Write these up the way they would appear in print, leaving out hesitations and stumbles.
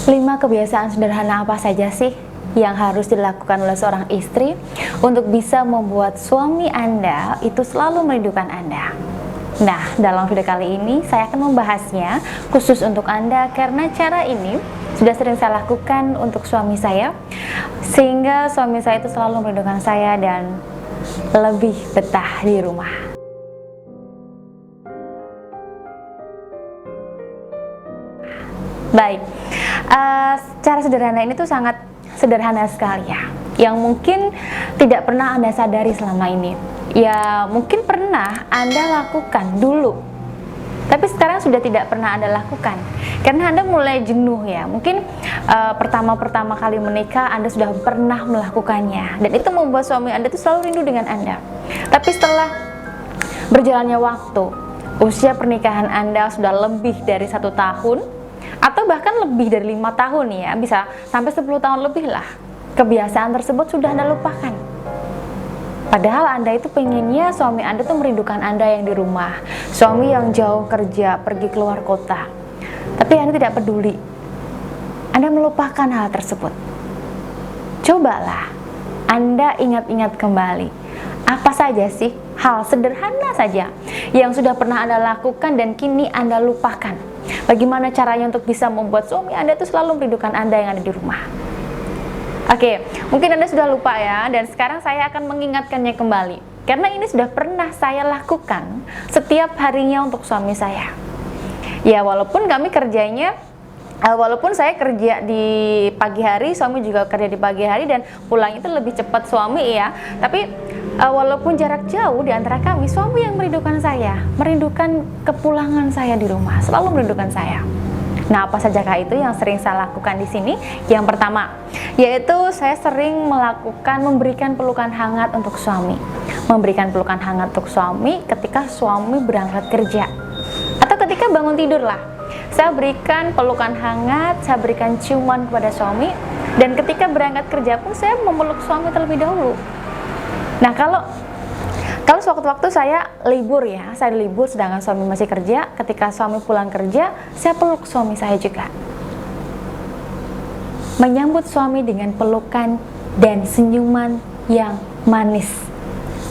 5 kebiasaan sederhana apa saja sih yang harus dilakukan oleh seorang istri untuk bisa membuat suami Anda itu selalu merindukan Anda? Nah, dalam video kali ini saya akan membahasnya khusus untuk Anda karena cara ini sudah sering saya lakukan untuk suami saya, sehingga suami saya itu selalu merindukan saya dan lebih betah di rumah. Baik, cara sederhana ini tuh sangat sederhana sekali ya, yang mungkin tidak pernah Anda sadari selama ini. Ya mungkin pernah Anda lakukan dulu, tapi sekarang sudah tidak pernah Anda lakukan karena Anda mulai jenuh ya. Mungkin pertama kali menikah Anda sudah pernah melakukannya, dan itu membuat suami Anda tuh selalu rindu dengan Anda. Tapi setelah berjalannya waktu, usia pernikahan Anda sudah lebih dari 1 tahun atau bahkan lebih dari 5 tahun ya, bisa sampai 10 tahun lebih lah, kebiasaan tersebut sudah Anda lupakan. Padahal Anda itu pengennya suami Anda tuh merindukan Anda yang di rumah, suami yang jauh kerja, pergi keluar kota. Tapi Anda tidak peduli, Anda melupakan hal tersebut. Cobalah Anda ingat-ingat kembali, apa saja sih hal sederhana saja yang sudah pernah Anda lakukan dan kini Anda lupakan. Bagaimana caranya untuk bisa membuat suami Anda itu selalu merindukan Anda yang ada di rumah? Oke, mungkin Anda sudah lupa ya, dan sekarang saya akan mengingatkannya kembali. Karena ini sudah pernah saya lakukan setiap harinya untuk suami saya. Ya, walaupun saya kerja di pagi hari, suami juga kerja di pagi hari, dan pulang itu lebih cepat suami ya. Tapi walaupun jarak jauh di antara kami, suami yang merindukan saya, merindukan kepulangan saya di rumah, selalu merindukan saya. Nah, apa sajakah itu yang sering saya lakukan di sini? Yang pertama, yaitu saya sering memberikan pelukan hangat untuk suami. Memberikan pelukan hangat untuk suami ketika suami berangkat kerja, atau ketika bangun tidur lah. Saya berikan pelukan hangat, saya berikan ciuman kepada suami, dan ketika berangkat kerja pun saya memeluk suami terlebih dahulu. Nah, kalau sewaktu-waktu saya libur ya, saya libur sedangkan suami masih kerja, ketika suami pulang kerja, saya peluk suami saya juga. Menyambut suami dengan pelukan dan senyuman yang manis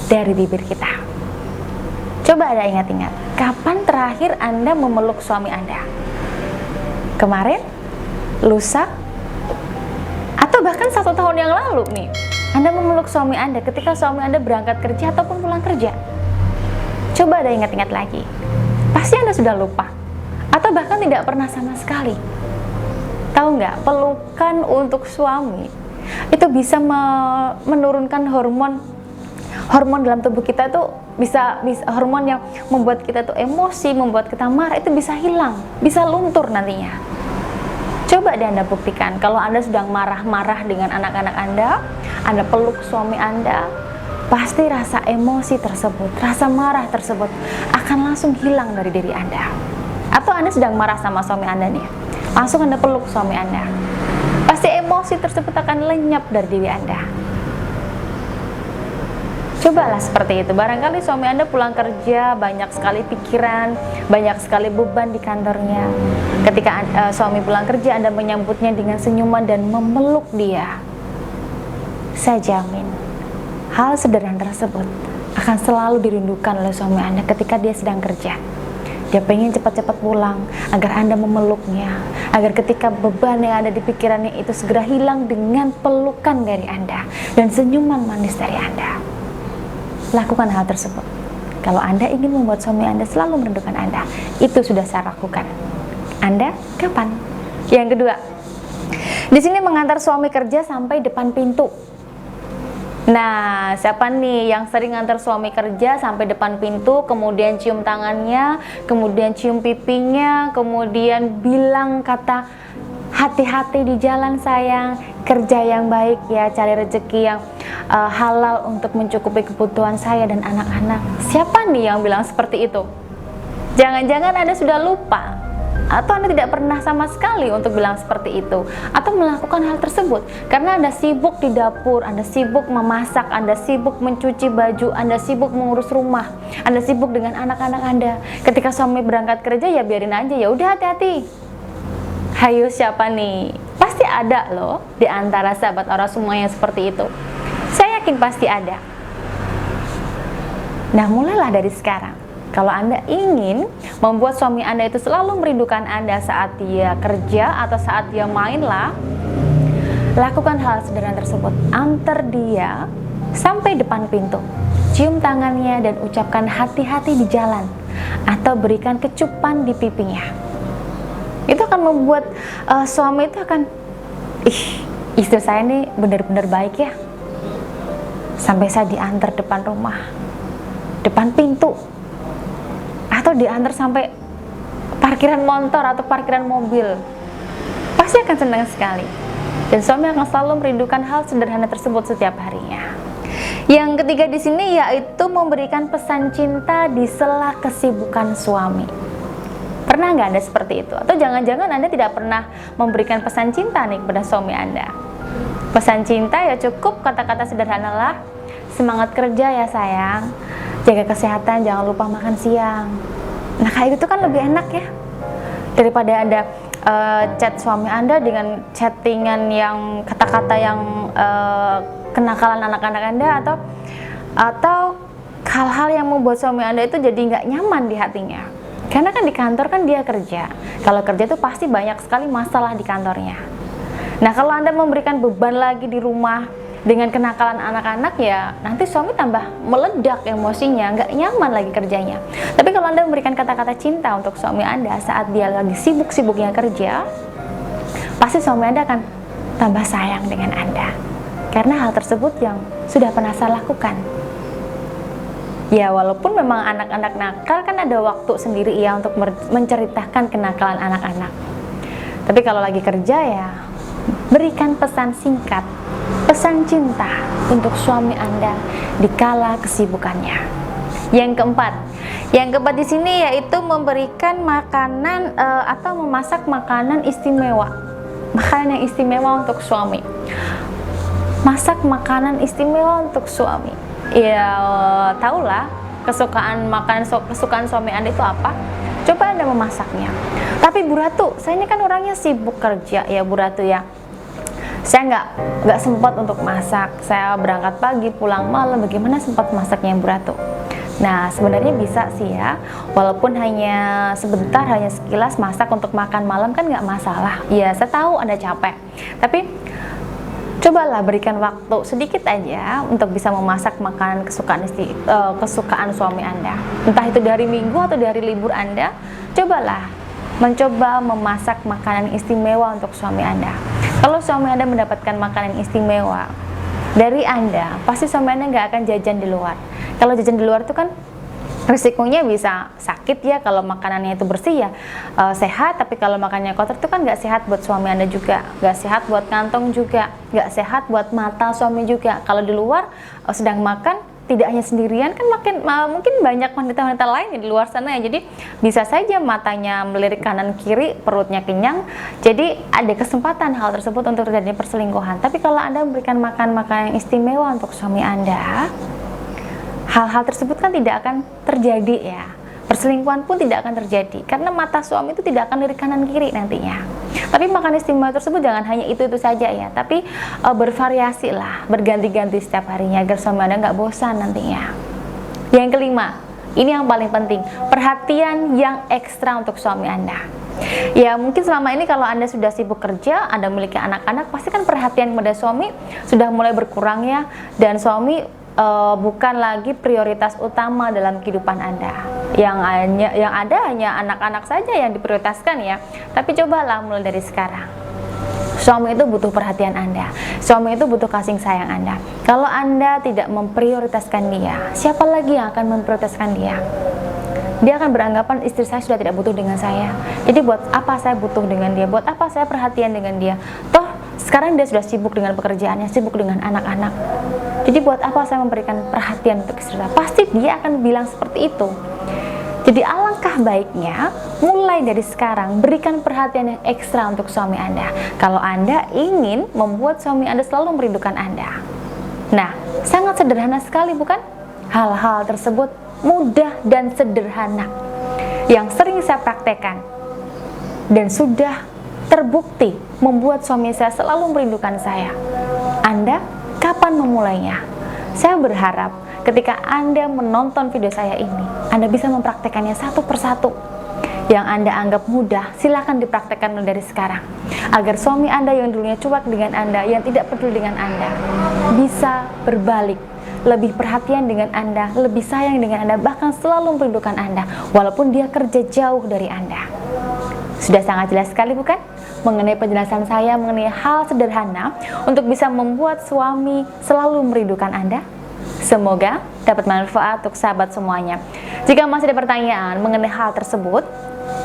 dari bibir kita. Coba Anda ingat-ingat, kapan terakhir Anda memeluk suami Anda? Kemarin? Lusa? Atau bahkan 1 tahun yang lalu nih? Anda memeluk suami Anda ketika suami Anda berangkat kerja ataupun pulang kerja. Coba Anda ingat-ingat lagi. Pasti Anda sudah lupa, atau bahkan tidak pernah sama sekali. Tahu nggak, pelukan untuk suami itu bisa menurunkan hormon dalam tubuh kita tuh, bisa hormon yang membuat kita tuh emosi, membuat kita marah, itu bisa hilang, bisa luntur nantinya. Coba deh Anda buktikan, kalau Anda sedang marah-marah dengan anak-anak Anda peluk suami Anda, pasti rasa emosi tersebut, rasa marah tersebut akan langsung hilang dari diri Anda. Atau Anda sedang marah sama suami Anda nih, langsung Anda peluk suami Anda, pasti emosi tersebut akan lenyap dari diri Anda. Cobalah seperti itu. Barangkali suami Anda pulang kerja, banyak sekali pikiran, banyak sekali beban di kantornya. Ketika suami pulang kerja, Anda menyambutnya dengan senyuman dan memeluk dia. Saya jamin, hal sederhana tersebut akan selalu dirindukan oleh suami Anda ketika dia sedang kerja. Dia pengen cepat-cepat pulang agar Anda memeluknya, agar ketika beban yang ada di pikirannya itu segera hilang dengan pelukan dari Anda dan senyuman manis dari Anda. Lakukan hal tersebut. Kalau Anda ingin membuat suami Anda selalu merindukan Anda, itu sudah saya lakukan. Anda kapan? Yang kedua, di sini mengantar suami kerja sampai depan pintu. Nah, siapa nih yang sering antar suami kerja sampai depan pintu, kemudian cium tangannya, kemudian cium pipinya, kemudian bilang kata hati-hati di jalan sayang, kerja yang baik ya, cari rezeki yang halal untuk mencukupi kebutuhan saya dan anak-anak. Siapa nih yang bilang seperti itu? Jangan-jangan Anda sudah lupa, atau Anda tidak pernah sama sekali untuk bilang seperti itu, atau melakukan hal tersebut karena Anda sibuk di dapur, Anda sibuk memasak, Anda sibuk mencuci baju, Anda sibuk mengurus rumah, Anda sibuk dengan anak-anak Anda. Ketika suami berangkat kerja, ya biarin aja, ya udah hati-hati. Hayo, siapa nih? Pasti ada loh di antara sahabat Aura semua yang seperti itu. Saya yakin pasti ada. Nah, mulailah dari sekarang. Kalau Anda ingin membuat suami Anda itu selalu merindukan Anda saat dia kerja atau saat dia mainlah, lakukan hal sederhana tersebut. Antar dia sampai depan pintu, cium tangannya dan ucapkan hati-hati di jalan, atau berikan kecupan di pipinya. Itu akan membuat suami itu akan, istri saya ini benar-benar baik ya, sampai saya diantar depan rumah, depan pintu, atau diantar sampai parkiran motor atau parkiran mobil. Pasti akan senang sekali. Dan suami akan selalu merindukan hal sederhana tersebut setiap harinya. Yang ketiga di sini yaitu memberikan pesan cinta di sela kesibukan suami. Pernah nggak Anda seperti itu? Atau jangan-jangan Anda tidak pernah memberikan pesan cinta nih kepada suami Anda? Pesan cinta ya cukup kata-kata sederhana lah. Semangat kerja ya sayang, jaga kesehatan, jangan lupa makan siang. Nah, kayak gitu kan lebih enak ya, daripada Anda chat suami Anda dengan chattingan yang kata-kata yang kenakalan anak-anak Anda, atau hal-hal yang membuat suami Anda itu jadi nggak nyaman di hatinya. Karena kan di kantor kan dia kerja. Kalau kerja itu pasti banyak sekali masalah di kantornya. Nah, kalau Anda memberikan beban lagi di rumah dengan kenakalan anak-anak, ya nanti suami tambah meledak emosinya, nggak nyaman lagi kerjanya. Tapi kalau Anda memberikan kata-kata cinta untuk suami Anda saat dia lagi sibuk-sibuknya kerja, pasti suami Anda akan tambah sayang dengan Anda, karena hal tersebut yang sudah pernah saya lakukan. Ya, walaupun memang anak-anak nakal kan ada waktu sendiri ya untuk menceritakan kenakalan anak-anak. Tapi kalau lagi kerja ya, berikan pesan singkat, pesan cinta untuk suami Anda di kala kesibukannya. Yang keempat di sini yaitu memberikan makanan atau memasak makanan istimewa. Makanan yang istimewa untuk suami. Masak makanan istimewa untuk suami. Ya, tahulah kesukaan suami Anda itu apa. Coba Anda memasaknya. Tapi Bu Ratu, saya ini kan orangnya sibuk kerja ya Bu Ratu ya. Saya nggak sempat untuk masak. Saya berangkat pagi, pulang malam. Bagaimana sempat masaknya Bu Ratu? Nah, sebenarnya bisa sih ya. Walaupun hanya sebentar, hanya sekilas masak untuk makan malam kan nggak masalah. Ya, saya tahu Anda capek. Tapi cobalah berikan waktu sedikit aja untuk bisa memasak makanan kesukaan suami Anda. Entah itu dari minggu atau dari libur Anda, cobalah mencoba memasak makanan istimewa untuk suami Anda. Kalau suami Anda mendapatkan makanan istimewa dari Anda, pasti suami Anda nggak akan jajan di luar. Kalau jajan di luar itu kan risikonya bisa sakit ya. Kalau makanannya itu bersih ya sehat, tapi kalau makanannya kotor itu kan nggak sehat buat suami Anda juga, nggak sehat buat kantong juga, nggak sehat buat mata suami juga. Kalau di luar sedang makan, tidak hanya sendirian kan, mungkin banyak wanita-wanita lain di luar sana ya. Jadi bisa saja matanya melirik kanan kiri, perutnya kenyang. Jadi ada kesempatan hal tersebut untuk terjadi perselingkuhan. Tapi kalau Anda memberikan makanan yang istimewa untuk suami Anda, hal-hal tersebut kan tidak akan terjadi ya. Perselingkuhan pun tidak akan terjadi, karena mata suami itu tidak akan lirik kanan kiri nantinya. Tapi makan istimewa tersebut jangan hanya itu saja ya, tapi bervariasi lah, berganti-ganti setiap harinya agar suami Anda nggak bosan nantinya. Yang kelima, ini yang paling penting, perhatian yang ekstra untuk suami Anda. Ya, mungkin selama ini kalau Anda sudah sibuk kerja, Anda memiliki anak-anak, pasti kan perhatian kepada suami sudah mulai berkurang ya, dan suami bukan lagi prioritas utama dalam kehidupan Anda. Yang ada hanya anak-anak saja yang diprioritaskan ya. Tapi cobalah mulai dari sekarang. Suami itu butuh perhatian Anda. Suami itu butuh kasih sayang Anda. Kalau Anda tidak memprioritaskan dia, siapa lagi yang akan memprioritaskan dia? Dia akan beranggapan istri saya sudah tidak butuh dengan saya. Jadi buat apa saya butuh dengan dia? Buat apa saya perhatian dengan dia? Toh sekarang dia sudah sibuk dengan pekerjaannya, sibuk dengan anak-anak. Jadi buat apa saya memberikan perhatian untuk istri saya? Pasti dia akan bilang seperti itu. Jadi alangkah baiknya mulai dari sekarang berikan perhatian yang ekstra untuk suami Anda. Kalau Anda ingin membuat suami Anda selalu merindukan Anda. Nah, sangat sederhana sekali bukan? Hal-hal tersebut mudah dan sederhana yang sering saya praktekkan dan sudah terbukti membuat suami saya selalu merindukan saya. Anda kapan memulainya? Saya berharap ketika Anda menonton video saya ini, Anda bisa mempraktekannya satu persatu. Yang Anda anggap mudah, silakan dipraktekkan dari sekarang. Agar suami Anda yang dulunya cuek dengan Anda, yang tidak peduli dengan Anda, bisa berbalik, lebih perhatian dengan Anda, lebih sayang dengan Anda, bahkan selalu merindukan Anda, walaupun dia kerja jauh dari Anda. Sudah sangat jelas sekali bukan? Mengenai penjelasan saya mengenai hal sederhana untuk bisa membuat suami selalu merindukan Anda. Semoga dapat manfaat untuk sahabat semuanya. Jika masih ada pertanyaan mengenai hal tersebut,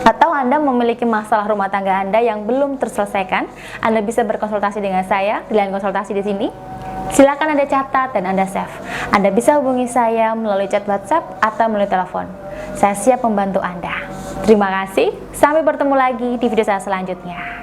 atau Anda memiliki masalah rumah tangga Anda yang belum terselesaikan, Anda bisa berkonsultasi dengan saya di line konsultasi di sini. Silakan Anda catat dan Anda save. Anda bisa hubungi saya melalui chat WhatsApp atau melalui telepon. Saya siap membantu Anda. Terima kasih, sampai bertemu lagi di video saya selanjutnya.